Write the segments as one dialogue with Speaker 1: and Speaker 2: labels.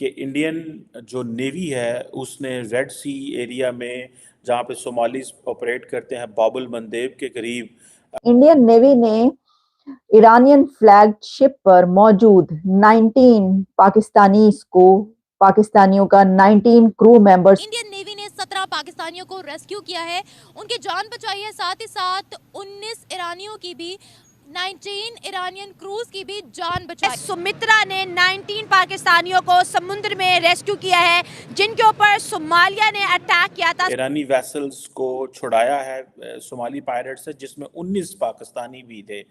Speaker 1: कि इंडियन जो नेवी है उसने रेड सी एरिया में, जहाँ पे सोमालीज ऑपरेट करते हैं, बाबुल मंदेब के करीब।
Speaker 2: इंडियन नेवी ने ईरानियन फ्लैग शिप पर मौजूद 19 पाकिस्तानियों का 19 क्रू मेंबर्स।
Speaker 3: इंडियन नेवी ने 17 पाकिस्तानियों को रेस्क्यू किया है, उनकी जान बचाई है, साथ ही साथ 19 ईरानियों की भी, 19 ईरानियन क्रूज की भी जान बचाई। सुमित्रा ने 19 पाकिस्तानियों को समुद्र में रेस्क्यू किया है, जिनके ऊपर सोमालिया ने अटैक किया था।
Speaker 1: ईरानी वेसल्स को छुड़ाया है सोमाली पायरेट से, जिसमें 19 पाकिस्तानी भी थे।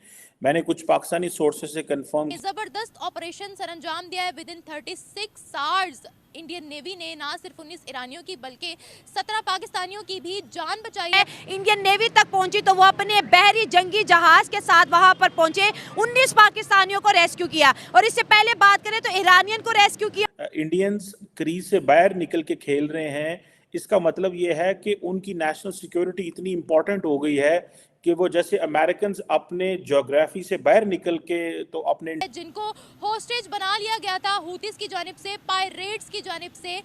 Speaker 1: मैंने कुछ पाकिस्तानी सोर्सेस से कंफर्म
Speaker 3: जबरदस्त ऑपरेशन सर अंजाम दिया है। With in 36 hours Indian navy ने ना सिर्फ 19 ईरानियों की बल्कि 17 पाकिस्तानियों की भी जान बचाई है। इंडियन नेवी तक पहुंची तो वो अपने बहरी जंगी जहाज के साथ वहां पर पहुंचे, 19 पाकिस्तानियों को रेस्क्यू किया। और इससे पहले बात करें तो ईरानियन को रेस्क्यू किया।
Speaker 1: इंडियंस क्रीज से बाहर निकल के खेल रहे हैं, इसका मतलब ये है कि उनकी नेशनल सिक्योरिटी इतनी इंपॉर्टेंट हो गई है कि वो जैसे अमेरिकन अपने ज्योग्राफी से बाहर निकल के तो अपने,
Speaker 3: जिनको होस्टेज बना लिया गया था हुतीस की जानिब से, पायरेट्स की जानिब से,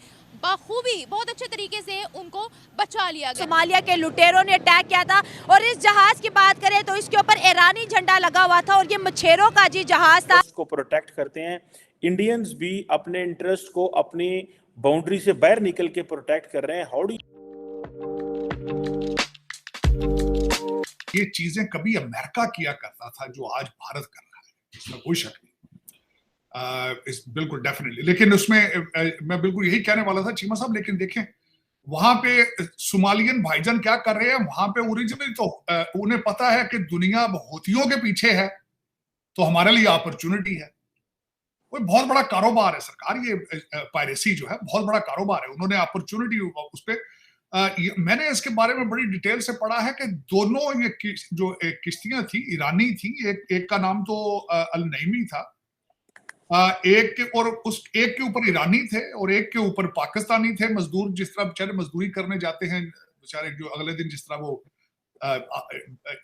Speaker 3: बखूबी बहुत अच्छे तरीके से उनको बचा लिया गया। सोमालिया के लुटेरों ने अटैक किया था। और इस जहाज की बात करें तो इसके ऊपर ईरानी झंडा लगा हुआ था और ये मछेरों का जी जहाज था।
Speaker 1: उसको प्रोटेक्ट करते हैं। इंडियंस भी अपने इंटरेस्ट को अपनी बाउंड्री से बाहर निकल के प्रोटेक्ट कर रहे हैं। हाउडी
Speaker 4: ये चीजें कभी अमेरिका किया करता था जो आज भारत कर रहा है, इसमें कोई शक नहीं। इस बिल्कुल डेफिनेटली, लेकिन उसमें मैं बिल्कुल यही कहने वाला था चीमा साहब। लेकिन देखें वहां पे सोमालियन भाईजान क्या कर रहे हैं, वहां पे ओरिजिनली तो उन्हें पता है कि दुनिया हूथियों के पीछे है, तो हमारे लिए अपॉर्चुनिटी है। कोई बहुत बड़ा कारोबार है सरकार, ये पायरेसी जो है बहुत बड़ा कारोबार है। उन्होंने अपॉर्चुनिटी उस पर मैंने इसके बारे में बड़ी डिटेल से पढ़ा है कि दोनों ये जो किश्तियां थी ईरानी थी, एक का नाम तो अल नईमी था, एक के और उस एक के ऊपर ईरानी थे और एक के ऊपर पाकिस्तानी थे मजदूर। जिस तरह बेचारे मजदूरी करने जाते हैं बेचारे, जो अगले दिन जिस तरह वो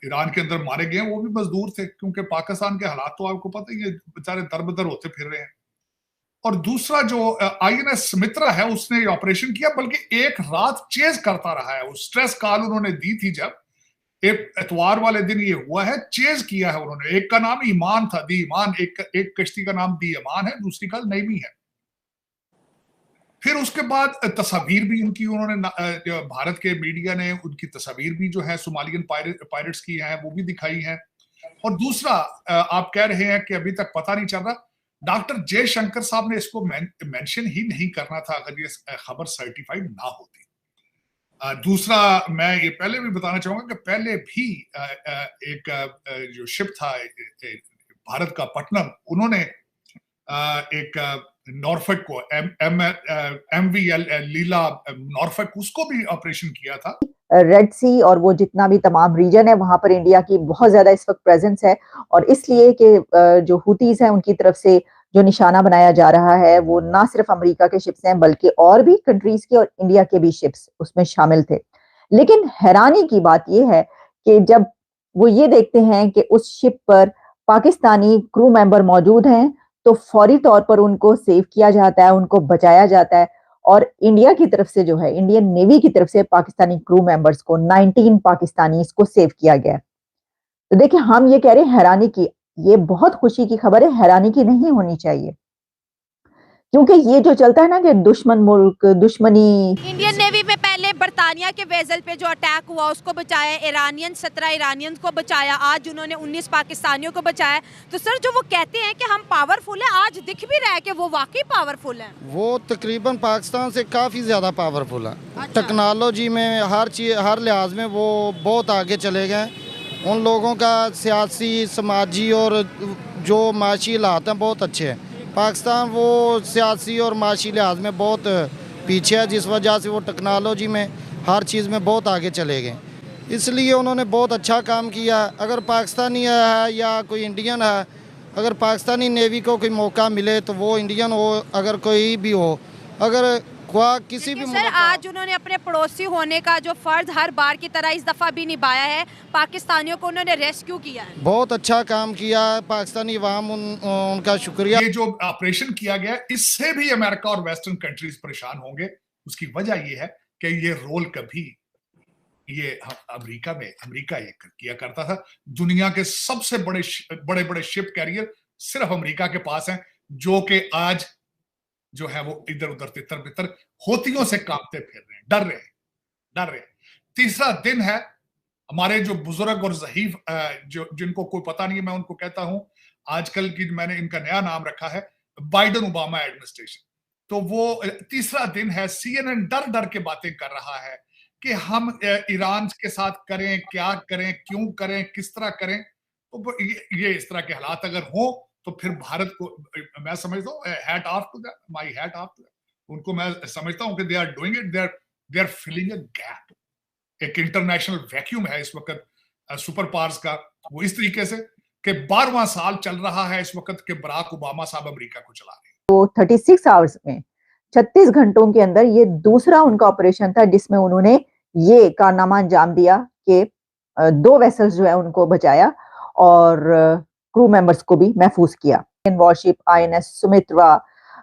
Speaker 4: ईरान के अंदर मारे गए वो भी मजदूर थे, क्योंकि पाकिस्तान के हालात तो आपको पता ही है, बेचारे दरबदर होते फिर रहे हैं। और दूसरा जो INS सुमित्रा है उसने ये ऑपरेशन किया, बल्कि एक रात चेज करता रहा है। वो स्ट्रेस कॉल उन्होंने दी थी जब एक एतवार वाले दिन ये हुआ है, चेज किया है उन्होंने। एक का नाम ईमान था, दी ईमान, एक कश्ती का नाम दी ईमान है, दूसरी का नईमी है। फिर उसके बाद तस्वीर भी उनकी उन्होंने भारत के मीडिया ने उनकी तस्वीर भी जो है सोमालियन पायरेट्स की है वो भी दिखाई है। और दूसरा आप कह रहे हैं कि अभी तक पता नहीं चल रहा, डॉक्टर जयशंकर साहब ने इसको मेंशन ही नहीं करना था अगर ये खबर सर्टिफाइड ना होती। दूसरा मैं ये पहले भी बताना चाहूंगा कि पहले भी एक जो शिप था भारत का पटनम, उन्होंने एक नॉर्फेक को MV लीला नॉर्फेक, उसको भी ऑपरेशन किया था।
Speaker 2: रेड सी और वो जितना भी तमाम रीजन है वहां पर इंडिया की बहुत ज्यादा इस वक्त प्रेजेंस है, और इसलिए कि जो हुतीज हैं उनकी तरफ से जो निशाना बनाया जा रहा है वो ना सिर्फ अमेरिका के शिप्स हैं बल्कि और भी कंट्रीज के और इंडिया के भी शिप्स उसमें शामिल थे। लेकिन हैरानी की बात यह है कि जब वो ये देखते हैं कि उस शिप पर पाकिस्तानी क्रू मेंबर मौजूद हैं तो फौरी तौर पर उनको सेव किया जाता है, उनको बचाया जाता है। और इंडिया की तरफ से जो है, इंडियन नेवी की तरफ से पाकिस्तानी क्रू मेंबर्स को 19 पाकिस्तानी को सेव किया गया। तो देखिए हम ये कह रहे हैं हैरानी की, ये बहुत खुशी की खबर है, हैरानी की नहीं होनी चाहिए, क्योंकि ये जो चलता है ना कि दुश्मन मुल्क दुश्मनी।
Speaker 3: इंडियन नेवी में पहले बरतानिया के वेसल पे जो अटैक हुआ उसको बचाया, 17 ईरानियंस को बचाया, आज उन्होंने 19 पाकिस्तानियों को बचाया। तो सर जो वो कहते हैं कि हम पावरफुल हैं, आज दिख भी रहा है कि वो वाकई पावरफुल हैं।
Speaker 5: वो तकरीबन पाकिस्तान से काफ़ी ज़्यादा पावरफुल है।
Speaker 3: अच्छा।
Speaker 5: टेक्नोलॉजी में हर चीज़, हर लिहाज में वो बहुत आगे चले गए। उन लोगों का सियासी, समाजी और जो माशी हालात हैं बहुत अच्छे हैं। पाकिस्तान वो सियासी और माशी लिहाज में बहुत पीछे है, जिस वजह से वो टेक्नोलॉजी में हर चीज़ में बहुत आगे चले गए। इसलिए उन्होंने बहुत अच्छा काम किया। अगर पाकिस्तानी है या कोई इंडियन है, अगर पाकिस्तानी नेवी को कोई मौका मिले तो वो इंडियन हो, अगर कोई भी हो, अगर किसी भी
Speaker 3: लेकिन
Speaker 5: मुल्क
Speaker 3: सर
Speaker 5: का
Speaker 3: आज उन्होंने अपने पड़ोसी होने का जो फर्ज हर बार की तरह इस दफा भी निभाया है, पाकिस्तानियों को उन्होंने रेस्क्यू किया है।
Speaker 5: बहुत अच्छा काम किया है पाकिस्तानी अवाम उनका शुक्रिया।
Speaker 4: ये जो ऑपरेशन किया गया इससे भी अमेरिका और वेस्टर्न कंट्रीज परेशान होंगे। उसकी वजह ये है कि ये रोल कभी ये अमेरिका ये किया करता था। दुनिया के सबसे बड़े बड़े शिप कैरियर सिर्फ अमेरिका के पास हैं, जो कि आज जो है वो इधर उधर तितर बितर होतियों से कांपते फिर रहे हैं, डर रहे हैं। तीसरा दिन है हमारे जो बुजुर्ग और ज़हीफ जो जिनको कोई पता नहीं है, मैं उनको कहता हूं आजकल की मैंने इनका नया नाम रखा है बाइडन ओबामा एडमिनिस्ट्रेशन। तो वो तीसरा दिन है, CNN डर के बातें कर रहा है कि हम ईरान के साथ करें, क्या करें, क्यों करें, किस तरह करें। तो ये इस तरह के हालात अगर हो तो फिर भारत को मैं समझता हूँ hat off to that, my hat off to that. उनको मैं समझता हूँ कि they are doing it, they are filling a gap. एक इंटरनेशनल वैक्यूम है इस वक्त सुपर पावर्स का, वो इस तरीके से कि 12वां साल चल रहा है इस वक्त के बराक ओबामा साहब अमेरिका को चला रहे हैं।
Speaker 2: तो 36 आवर्स में 36 घंटों के अंदर ये दूसरा उनका ऑपरेशन था जिसमें उन्होंने ये कारनामा अंजाम दिया कि 2 वेसल्स जो है उनको बचाया और क्रू मेंबर्स को भी महफूज किया। Warship INS Sumitra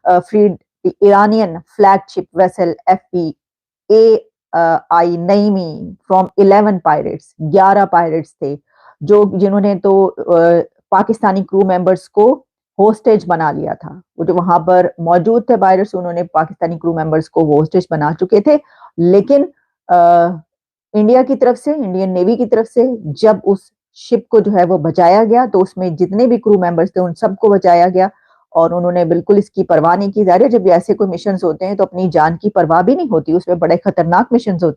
Speaker 2: freed Iranian flagship vessel FP-AI Naeemi from 11 pirates, 11 pirates थे जिन्होंने तो पाकिस्तानी क्रू मेंबर्स को होस्टेज बना लिया था। वो जो वहां पर मौजूद थे पायरेट्स, उन्होंने पाकिस्तानी क्रू मेंबर्स को होस्टेज बना चुके थे। लेकिन इंडिया की तरफ से, इंडियन नेवी की तरफ से जब उस शिप को जो है वो बचाया गया तो उसमें जितने भी क्रू मेंबर्स थे उन सबको बचाया गया और उन्होंने बिल्कुल इसकी परवाह नहीं की। ज़ाहिर है जब ऐसे कोई मिशंस होते हैं तो अपनी जान की परवाह भी नहीं होती, उसमें बड़े खतरनाक मिशंस होते हैं।